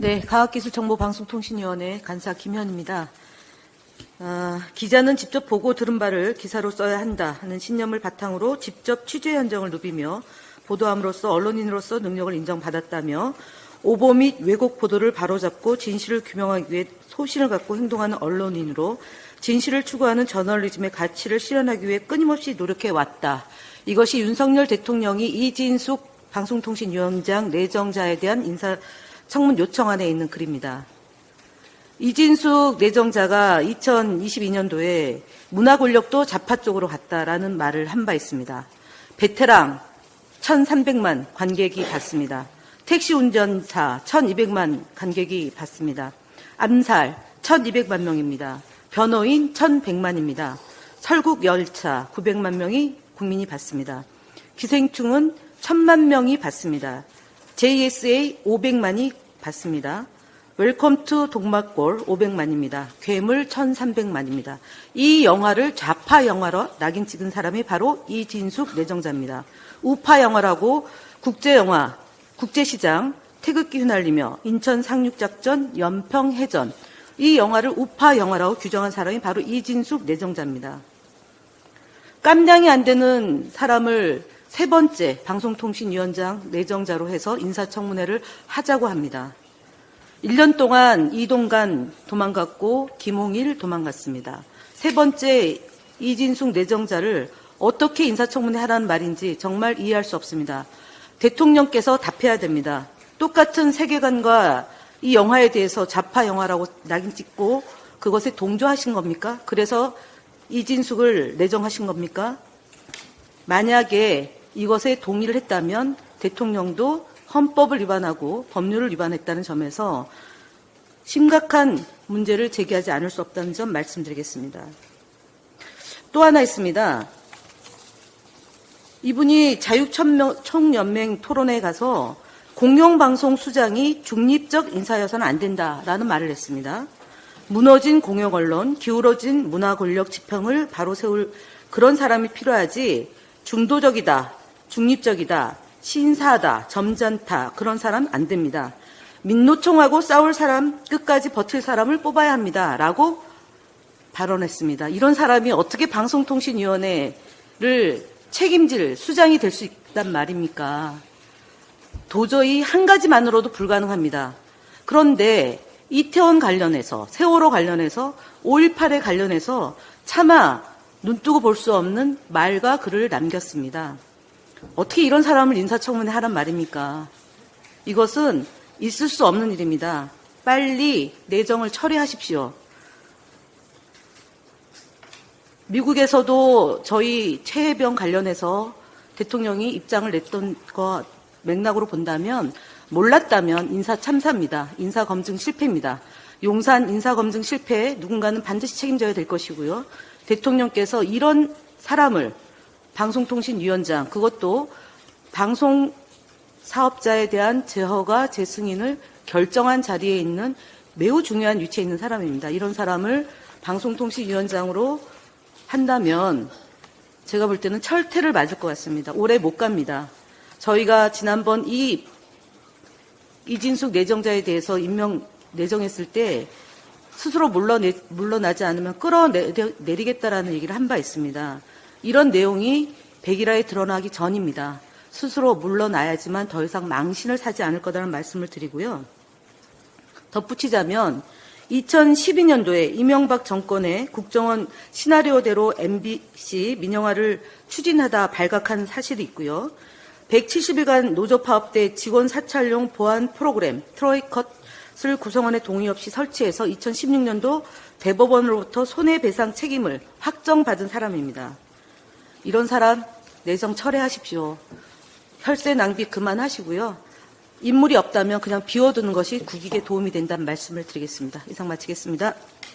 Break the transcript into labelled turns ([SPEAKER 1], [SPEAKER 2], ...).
[SPEAKER 1] 네, 과학기술정보방송통신위원회 간사 김현입니다. 기자는 직접 보고 들은 바를 기사로 써야 한다 하는 신념을 바탕으로 직접 취재 현장을 누비며 보도함으로써 언론인으로서 능력을 인정받았다며 오보 및 왜곡 보도를 바로잡고 진실을 규명하기 위해 소신을 갖고 행동하는 언론인으로 진실을 추구하는 저널리즘의 가치를 실현하기 위해 끊임없이 노력해왔다. 이것이 윤석열 대통령이 이진숙 방송통신위원장 내정자에 대한 인사청문 요청안에 있는 글입니다. 이진숙 내정자가 2022년도에 문화권력도 좌파 쪽으로 갔다라는 말을 한 바 있습니다. 베테랑 1,300만 관객이 봤습니다. 택시 운전사 1,200만 관객이 봤습니다. 암살 1,200만 명입니다. 변호인 1,100만입니다. 설국 열차 900만 명이 국민이 봤습니다. 기생충은 1,000만 명이 봤습니다. JSA 500만이 봤습니다. 웰컴 투 동막골 500만입니다. 괴물 1,300만입니다. 이 영화를 좌파 영화로 낙인 찍은 사람이 바로 이진숙 내정자입니다. 우파 영화라고 국제영화, 국제시장, 태극기 휘날리며 인천 상륙작전, 연평해전 이 영화를 우파 영화라고 규정한 사람이 바로 이진숙 내정자입니다. 깜냥이 안 되는 사람을 세 번째 방송통신위원장 내정자로 해서 인사청문회를 하자고 합니다. 1년 동안 이동관 도망갔고 김홍일 도망갔습니다. 세 번째 이진숙 내정자를 어떻게 인사청문회 하라는 말인지 정말 이해할 수 없습니다. 대통령께서 답해야 됩니다. 똑같은 세계관과 이 영화에 대해서 좌파 영화라고 낙인 찍고 그것에 동조하신 겁니까? 그래서 이진숙을 내정하신 겁니까? 만약에 이것에 동의를 했다면 대통령도 헌법을 위반하고 법률을 위반했다는 점에서 심각한 문제를 제기하지 않을 수 없다는 점 말씀드리겠습니다. 또 하나 있습니다. 이분이 자유총연맹 토론회에 가서 공영방송 수장이 중립적 인사여서는 안 된다라는 말을 했습니다. 무너진 공영언론, 기울어진 문화권력 지평을 바로 세울 그런 사람이 필요하지 중도적이다, 중립적이다, 신사다, 점잖다 그런 사람 안 됩니다. 민노총하고 싸울 사람, 끝까지 버틸 사람을 뽑아야 합니다. 라고 발언했습니다. 이런 사람이 어떻게 방송통신위원회를 책임질 수장이 될 수 있단 말입니까? 도저히 한 가지만으로도 불가능합니다. 그런데 이태원 관련해서, 세월호 관련해서, 5.18에 관련해서 차마 눈뜨고 볼 수 없는 말과 글을 남겼습니다. 어떻게 이런 사람을 인사청문회 하란 말입니까? 이것은 있을 수 없는 일입니다. 빨리 내정을 처리하십시오. 미국에서도 저희 최혜병 관련해서 대통령이 입장을 냈던 것 맥락으로 본다면 몰랐다면 인사 참사입니다. 인사 검증 실패입니다. 용산 인사 검증 실패에 누군가는 반드시 책임져야 될 것이고요. 대통령께서 이런 사람을 방송통신위원장 그것도 방송사업자에 대한 재허가 재승인을 결정한 자리에 있는 매우 중요한 위치에 있는 사람입니다. 이런 사람을 방송통신위원장으로 한다면 제가 볼 때는 철퇴를 맞을 것 같습니다. 오래 못 갑니다. 저희가 지난번 이진숙 내정자에 대해서 내정했을 때 스스로 물러나지 않으면 끌어내리겠다라는 얘기를 한 바 있습니다. 이런 내용이 백일화에 드러나기 전입니다. 스스로 물러나야지만 더 이상 망신을 사지 않을 거라는 말씀을 드리고요. 덧붙이자면 2012년도에 이명박 정권의 국정원 시나리오대로 MBC 민영화를 추진하다 발각한 사실이 있고요. 170일간 노조 파업 때 직원 사찰용 보안 프로그램 트로이컷을 구성원의 동의 없이 설치해서 2016년도 대법원으로부터 손해배상 책임을 확정받은 사람입니다. 이런 사람 내정 철회하십시오. 혈세 낭비 그만하시고요. 인물이 없다면 그냥 비워두는 것이 국익에 도움이 된다는 말씀을 드리겠습니다. 이상 마치겠습니다.